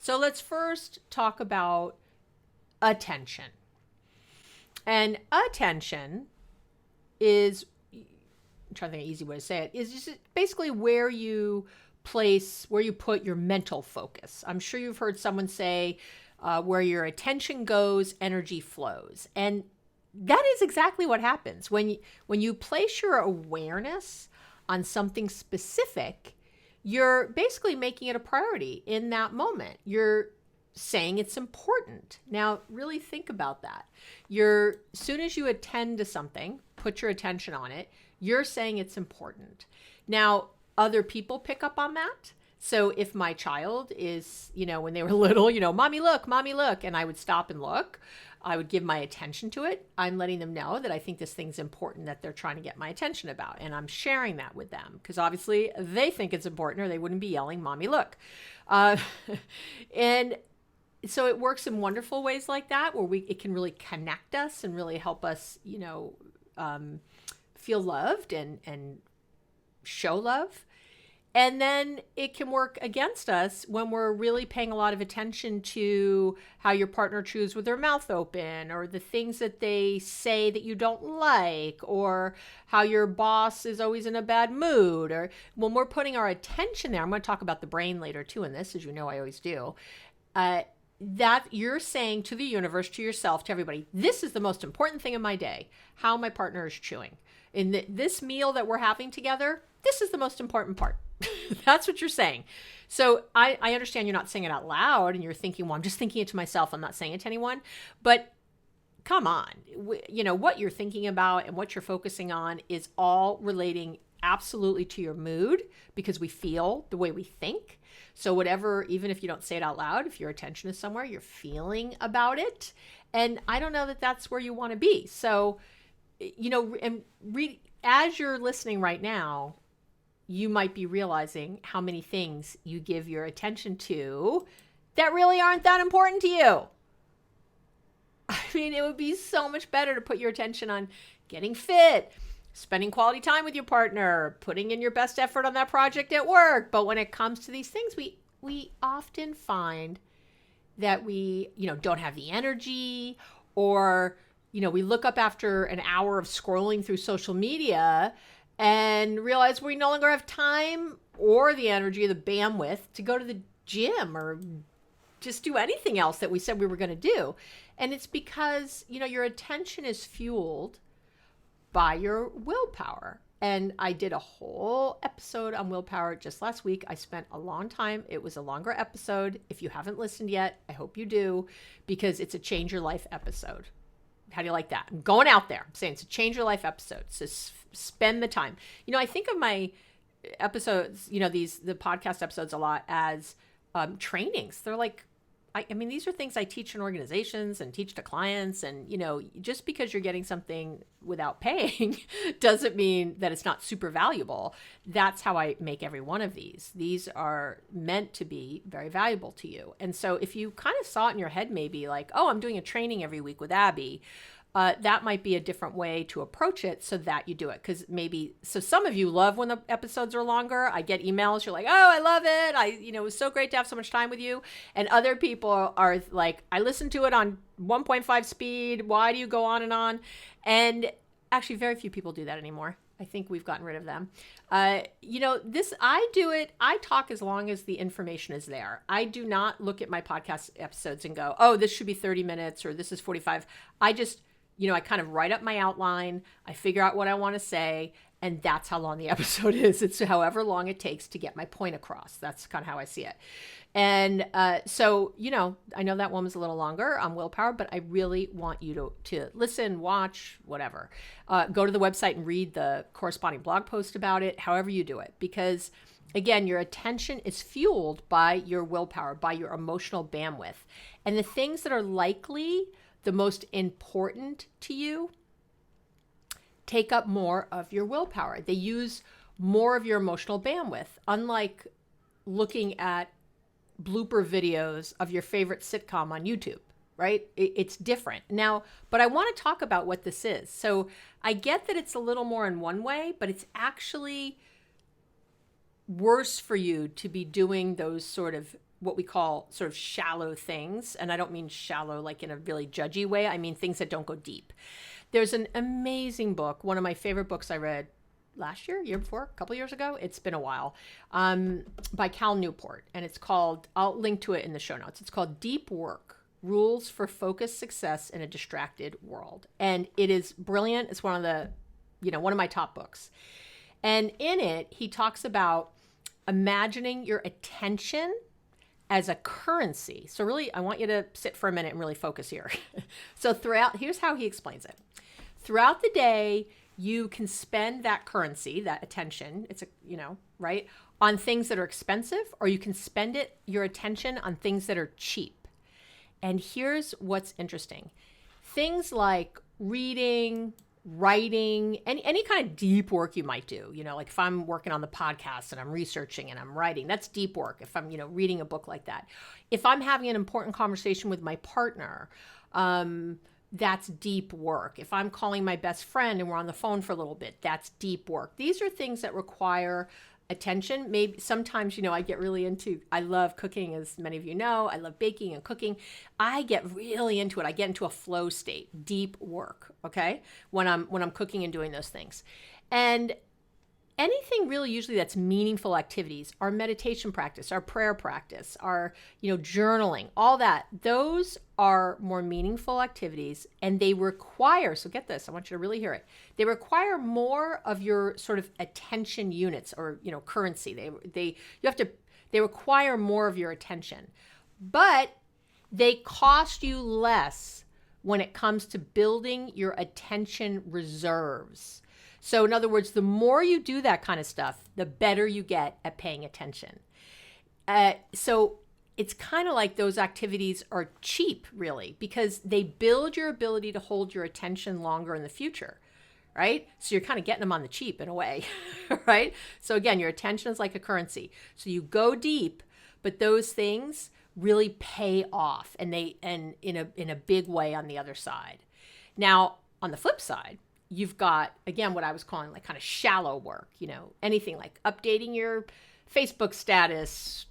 So let's first talk about attention. And attention is, I'm trying to think of an easy way to say it, is just basically where you put your mental focus. I'm sure you've heard someone say, where your attention goes, energy flows. And that is exactly what happens. When you place your awareness on something specific, you're basically making it a priority in that moment. You're saying it's important. Now, really think about that. As soon as you attend to something, put your attention on it, you're saying it's important. Now, other people pick up on that. So if my child is, when they were little, mommy, look, and I would stop and look, I would give my attention to it. I'm letting them know that I think this thing's important that they're trying to get my attention about. And I'm sharing that with them because obviously they think it's important or they wouldn't be yelling, mommy, look. And so it works in wonderful ways like that where it can really connect us and really help us, feel loved and show love. And then it can work against us when we're really paying a lot of attention to how your partner chews with their mouth open, or the things that they say that you don't like, or how your boss is always in a bad mood. Or when we're putting our attention there, I'm going to talk about the brain later too in this, as you know I always do, that you're saying to the universe, to yourself, to everybody, this is the most important thing in my day, how my partner is chewing. In this meal that we're having together, this is the most important part. That's what you're saying. So I understand you're not saying it out loud and you're thinking, well, I'm just thinking it to myself. I'm not saying it to anyone. But come on, what you're thinking about and what you're focusing on is all relating absolutely to your mood, because we feel the way we think. So whatever, even if you don't say it out loud, if your attention is somewhere, you're feeling about it. And I don't know that that's where you want to be. So, as you're listening right now, you might be realizing how many things you give your attention to that really aren't that important to you. I mean, it would be so much better to put your attention on getting fit, spending quality time with your partner, putting in your best effort on that project at work. But when it comes to these things, we often find that we, don't have the energy, or, we look up after an hour of scrolling through social media and realize we no longer have time or the energy or the bandwidth to go to the gym or just do anything else that we said we were going to do. And it's because, your attention is fueled by your willpower. And I did a whole episode on willpower just last week. I spent a long time. It was a longer episode. If you haven't listened yet, I hope you do, because it's a change your life episode. How do you like that? I'm going out there. I'm saying it's a change your life episode. So spend the time. I think of my episodes, the podcast episodes a lot as trainings. They're like, I mean, these are things I teach in organizations and teach to clients. And, just because you're getting something without paying doesn't mean that it's not super valuable. That's how I make every one of these. These are meant to be very valuable to you. And so if you kind of saw it in your head, maybe like, oh, I'm doing a training every week with Abby, that might be a different way to approach it so that you do it. Because so some of you love when the episodes are longer. I get emails. You're like, oh, I love it. It was so great to have so much time with you. And other people are like, I listened to it on 1.5 speed. Why do you go on and on? And actually, very few people do that anymore. I think we've gotten rid of them. I do it. I talk as long as the information is there. I do not look at my podcast episodes and go, oh, this should be 30 minutes or this is 45. I just, I kind of write up my outline. I figure out what I want to say. And that's how long the episode is. It's however long it takes to get my point across. That's kind of how I see it. And so, I know that one was a little longer on willpower, but I really want you to listen, watch, whatever. Go to the website and read the corresponding blog post about it, however you do it. Because, again, your attention is fueled by your willpower, by your emotional bandwidth. And the things that are likely the most important to you take up more of your willpower. They use more of your emotional bandwidth, unlike looking at blooper videos of your favorite sitcom on YouTube, right? It's different. Now, but I want to talk about what this is. So I get that it's a little more in one way, but it's actually worse for you to be doing those sort of what we call sort of shallow things. And I don't mean shallow like in a really judgy way. I mean things that don't go deep. There's an amazing book, one of my favorite books I read last year before, a couple years ago. It's been a while, by Cal Newport. And it's called, I'll link to it in the show notes. It's called Deep Work: Rules for Focused Success in a Distracted World. And it is brilliant. It's one of my top books. And in it, he talks about imagining your attention as a currency. So really, I want you to sit for a minute and really focus here. So here's how he explains it. Throughout the day, you can spend that currency, that attention, right, on things that are expensive, or you can spend your attention on things that are cheap. And here's what's interesting. Things like reading, writing, any kind of deep work you might do, like if I'm working on the podcast and I'm researching and I'm writing, that's deep work. If I'm, reading a book like that, if I'm having an important conversation with my partner, that's deep work. If I'm calling my best friend and we're on the phone for a little bit, that's deep work. These are things that require attention. Maybe sometimes, I get really I love cooking, as many of you know. I love baking and cooking. I get really into it. I get into a flow state, deep work, okay? When I'm cooking and doing those things. And anything really usually that's meaningful activities, our meditation practice, our prayer practice, our, journaling, all that, those are more meaningful activities, and they require, so get this, I want you to really hear it. They require more of your sort of attention units or, currency. They require more of your attention, but they cost you less when it comes to building your attention reserves. So in other words, the more you do that kind of stuff, the better you get at paying attention. So it's kind of like those activities are cheap, really, because they build your ability to hold your attention longer in the future, right? So you're kind of getting them on the cheap in a way, right? So again, your attention is like a currency. So you go deep, but those things really pay off, and in a big way on the other side. Now, on the flip side, you've got, again, what I was calling like kind of shallow work, anything like updating your Facebook status,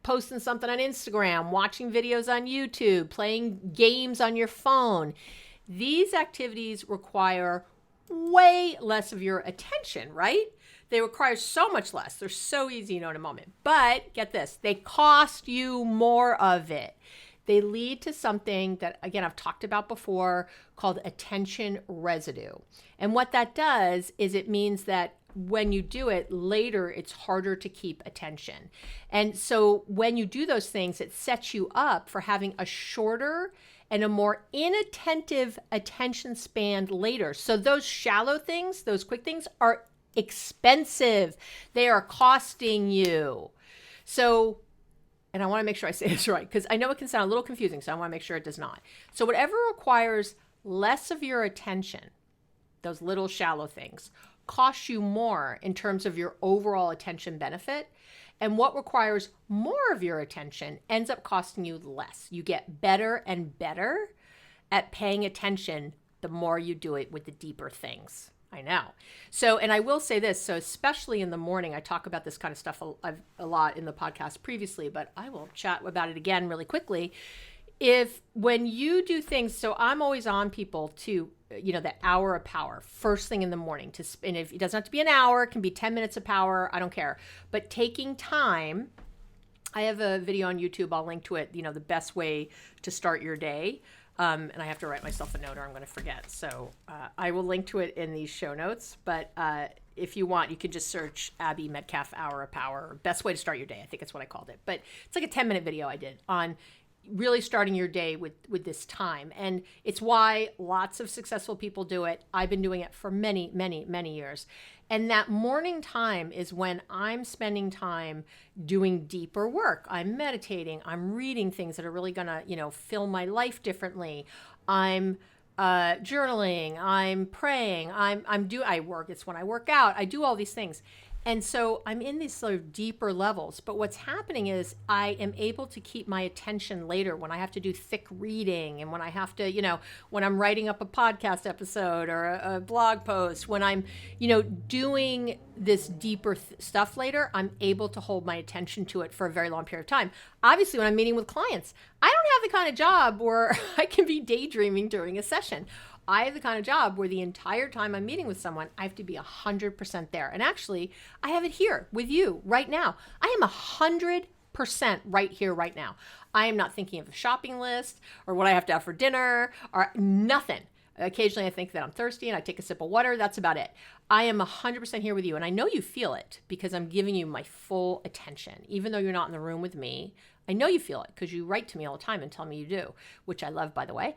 posting something on Instagram, watching videos on YouTube, playing games on your phone. These activities require way less of your attention, right? They require so much less. They're so easy, in a moment. But get this, they cost you more of it. They lead to something that, again, I've talked about before, called attention residue. And what that does is it means that when you do it later, it's harder to keep attention. And so when you do those things, it sets you up for having a shorter and a more inattentive attention span later. So those shallow things, those quick things, are expensive. They are costing you. So, and I want to make sure I say this right, because I know it can sound a little confusing, so I want to make sure it does not. So whatever requires less of your attention, those little shallow things, costs you more in terms of your overall attention benefit. And what requires more of your attention ends up costing you less. You get better and better at paying attention the more you do it with the deeper things. I know. So, and I will say this, so especially in the morning, I talk about this kind of stuff a lot in the podcast previously, but I will chat about it again really quickly. When you do things, so I'm always on people to, the hour of power, first thing in the morning, and if it doesn't have to be an hour, it can be 10 minutes of power, I don't care. But taking time, I have a video on YouTube, I'll link to it, the best way to start your day. And I have to write myself a note or I'm going to forget. So I will link to it in these show notes. But if you want, you can just search Abby Medcalf Hour of Power, best way to start your day. I think that's what I called it. But it's like a 10-minute video I did on really starting your day with this time. And it's why lots of successful people do it. I've been doing it for many, many, many years. And that morning time is when I'm spending time doing deeper work. I'm meditating. I'm reading things that are really going to, fill my life differently. I'm journaling. I'm praying. I work. It's when I work out. I do all these things. And so I'm in these sort of deeper levels, but what's happening is I am able to keep my attention later when I have to do thick reading and when I have to, when I'm writing up a podcast episode or a blog post, when I'm, doing this deeper stuff later, I'm able to hold my attention to it for a very long period of time. Obviously, when I'm meeting with clients, I don't have the kind of job where I can be daydreaming during a session. I have the kind of job where the entire time I'm meeting with someone, I have to be 100% there. And actually, I have it here with you right now. I am 100% right here, right now. I am not thinking of a shopping list or what I have to have for dinner or nothing. Occasionally, I think that I'm thirsty and I take a sip of water. That's about it. I am 100% here with you. And I know you feel it because I'm giving you my full attention. Even though you're not in the room with me, I know you feel it because you write to me all the time and tell me you do, which I love, by the way.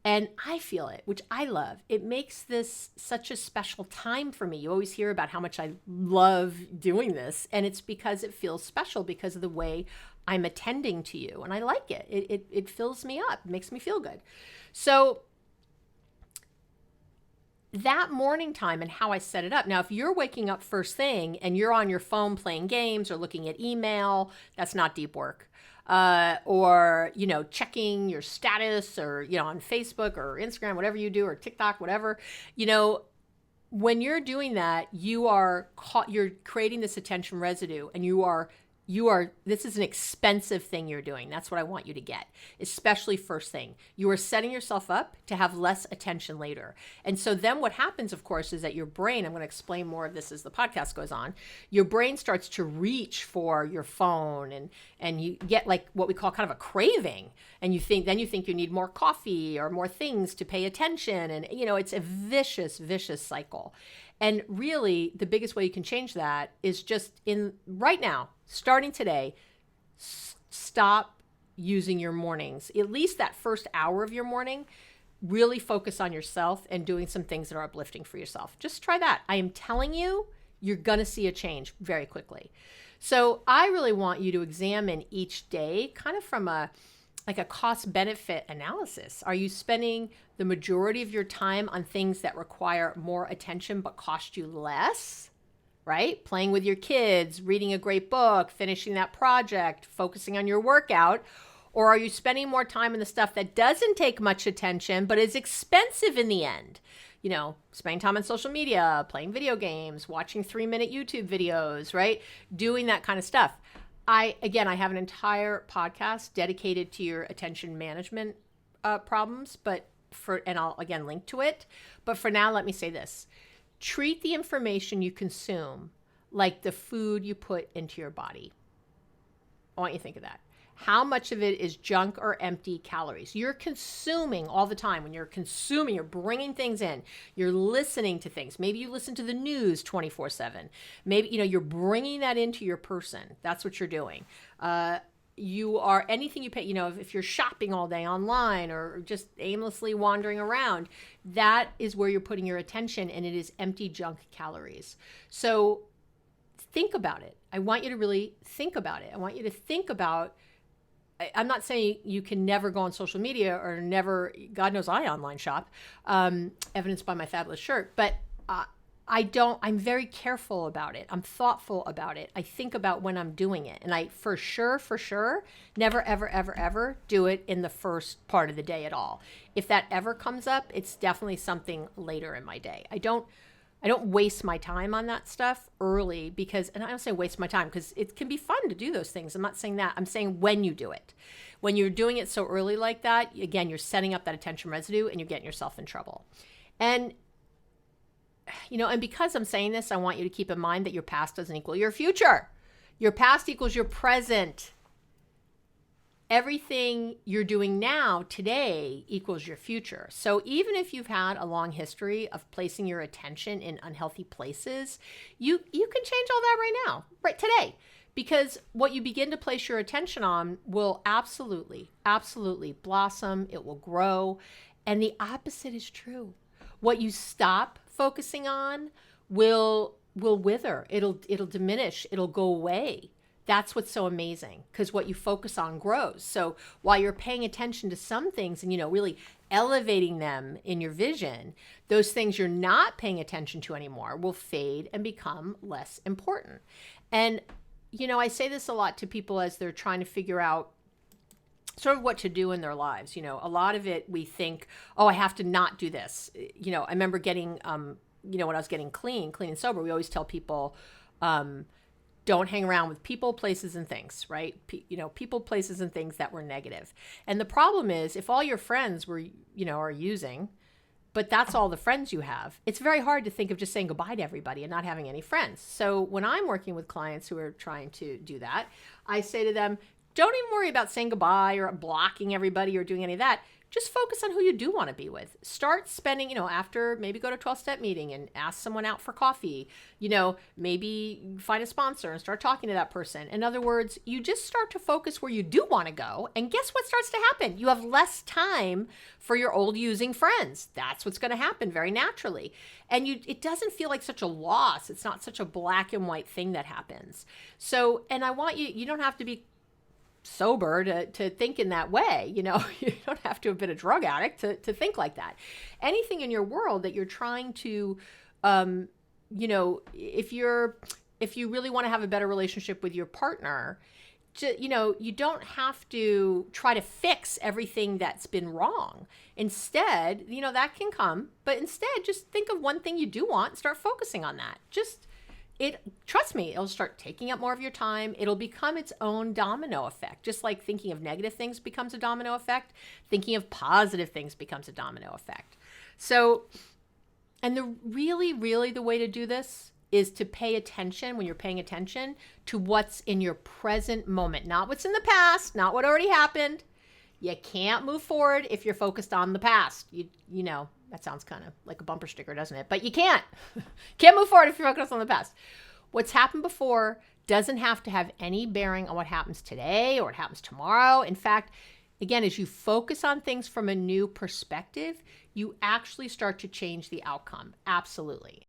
And I feel it, which I love. It makes this such a special time for me. You always hear about how much I love doing this. And it's because it feels special because of the way I'm attending to you. And I like it. It fills me up, makes me feel good. So that morning time and how I set it up. Now, if you're waking up first thing and you're on your phone playing games or looking at email, that's not deep work. Or, checking your status or, on Facebook or Instagram, whatever you do, or TikTok, whatever, when you're doing that, you're creating this attention residue and this is an expensive thing you're doing. That's what I want you to get, especially first thing. You are setting yourself up to have less attention later. And so then what happens, of course, is that your brain, I'm going to explain more of this as the podcast goes on, your brain starts to reach for your phone and you get like what we call kind of a craving. And you think you need more coffee or more things to pay attention. And, it's a vicious, vicious cycle. And really, the biggest way you can change that is just right now, starting today, stop using your mornings. At least that first hour of your morning, really focus on yourself and doing some things that are uplifting for yourself. Just try that. I am telling you, you're going to see a change very quickly. So I really want you to examine each day kind of from a cost-benefit analysis. Are you spending the majority of your time on things that require more attention but cost you less? Right? Playing with your kids, reading a great book, finishing that project, focusing on your workout? Or are you spending more time in the stuff that doesn't take much attention but is expensive in the end? Spending time on social media, playing video games, watching 3-minute YouTube videos, right? Doing that kind of stuff. I have an entire podcast dedicated to your attention management problems, and I'll again link to it. But for now, let me say this. Treat the information you consume like the food you put into your body. I want you to think of that. How much of it is junk or empty calories? You're consuming all the time. When you're consuming, you're bringing things in. You're listening to things. Maybe you listen to the news 24/7. Maybe, you're bringing that into your person. That's what you're doing. You are anything you pay, if you're shopping all day online or just aimlessly wandering around, that is where you're putting your attention, and it is empty junk calories. So think about it. I want you to really think about it. I want you to think about, I'm not saying you can never go on social media or never, God knows I online shop, evidenced by my fabulous shirt, but I'm very careful about it. I'm thoughtful about it. I think about when I'm doing it. And I, for sure, never, ever, ever, ever do it in the first part of the day at all. If that ever comes up, it's definitely something later in my day. I don't waste my time on that stuff early because, and I don't say waste my time because it can be fun to do those things. I'm not saying that. I'm saying when you do it. When you're doing it so early like that, again, you're setting up that attention residue and you're getting yourself in trouble. And and because I'm saying this, I want you to keep in mind that your past doesn't equal your future. Your past equals your present. Everything you're doing now, today, equals your future. So even if you've had a long history of placing your attention in unhealthy places, you can change all that right now, right today. Because what you begin to place your attention on will absolutely, absolutely blossom. It will grow. And the opposite is true. What you stop focusing on will wither. It'll diminish. It'll go away. That's what's so amazing, because what you focus on grows. So while you're paying attention to some things and, really elevating them in your vision, those things you're not paying attention to anymore will fade and become less important. And, I say this a lot to people as they're trying to figure out sort of what to do in their lives. A lot of it we think, oh, I have to not do this. I remember getting, when I was getting clean and sober, we always tell people, don't hang around with people, places, and things, right? People, places, and things that were negative. And the problem is, if all your friends were, are using, but that's all the friends you have, it's very hard to think of just saying goodbye to everybody and not having any friends. So when I'm working with clients who are trying to do that, I say to them, don't even worry about saying goodbye or blocking everybody or doing any of that. Just focus on who you do want to be with. Start spending, after maybe go to a 12-step meeting and ask someone out for coffee, maybe find a sponsor and start talking to that person. In other words, you just start to focus where you do want to go. And guess what starts to happen? You have less time for your old using friends. That's what's going to happen very naturally. And it doesn't feel like such a loss. It's not such a black and white thing that happens. So, and I want you don't have to be sober to think in that way. You don't have to have been a drug addict to think like that. Anything in your world that you're trying to, if you really want to have a better relationship with your partner, you don't have to try to fix everything that's been wrong. Instead, that can come, but instead just think of one thing you do want and start focusing on that. Trust me, it'll start taking up more of your time. It'll become its own domino effect. Just like thinking of negative things becomes a domino effect, thinking of positive things becomes a domino effect. So, and the really the way to do this is to pay attention, when you're paying attention, to what's in your present moment, not what's in the past, not what already happened. You can't move forward if you're focused on the past. That sounds kind of like a bumper sticker, doesn't it? But you can't move forward if you're focused on the past. What's happened before doesn't have to have any bearing on what happens today or what happens tomorrow. In fact, again, as you focus on things from a new perspective, you actually start to change the outcome. Absolutely.